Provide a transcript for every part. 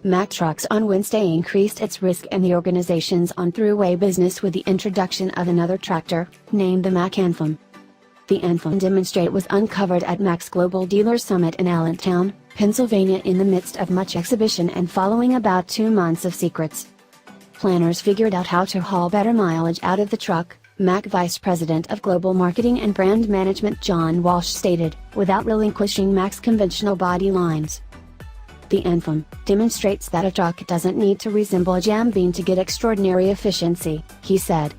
Mack Trucks on Wednesday increased its risk in the organization's on-thruway business with the introduction of another tractor, named the Mack Anthem. The Anthem demonstrate was uncovered at Mack's Global Dealer Summit in Allentown, Pennsylvania in the midst of much exhibition and following about 2 months of secrets. Planners figured out how to haul better mileage out of the truck, Mack Vice President of Global Marketing and Brand Management John Walsh stated, without relinquishing Mack's conventional body lines. The Anthem demonstrates that a truck doesn't need to resemble a jam bean to get extraordinary efficiency, he said.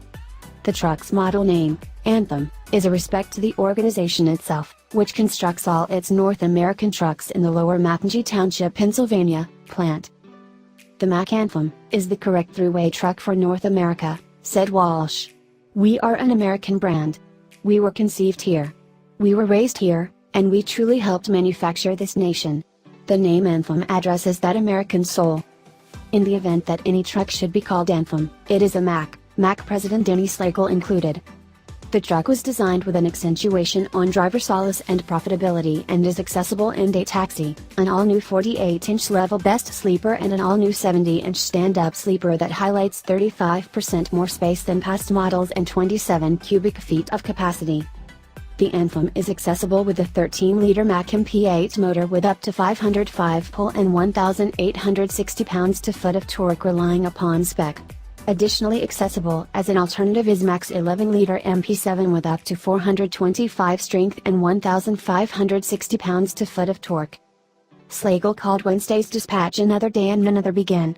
The truck's model name, Anthem, is a respect to the organization itself, which constructs all its North American trucks in the Lower Macungie Township, Pennsylvania, plant. The Mack Anthem is the correct thruway truck for North America, said Walsh. We are an American brand. We were conceived here. We were raised here, and we truly helped manufacture this nation. The name Anthem addresses that American soul. In the event that any truck should be called Anthem, it is a Mack President Denny Slagle included. The truck was designed with an accentuation on driver solace and profitability and is accessible in a taxi, an all-new 48-inch level best sleeper and an all-new 70-inch stand-up sleeper that highlights 35% more space than past models and 27 cubic feet of capacity. The Anthem is accessible with a 13-liter Mack MP8 motor with up to 505 pull and 1,860 pounds-to-foot of torque relying upon spec. Additionally accessible as an alternative is Mack's 11-liter MP7 with up to 425 strength and 1,560 pounds-to-foot of torque. Slagle called Wednesday's dispatch another day and another began.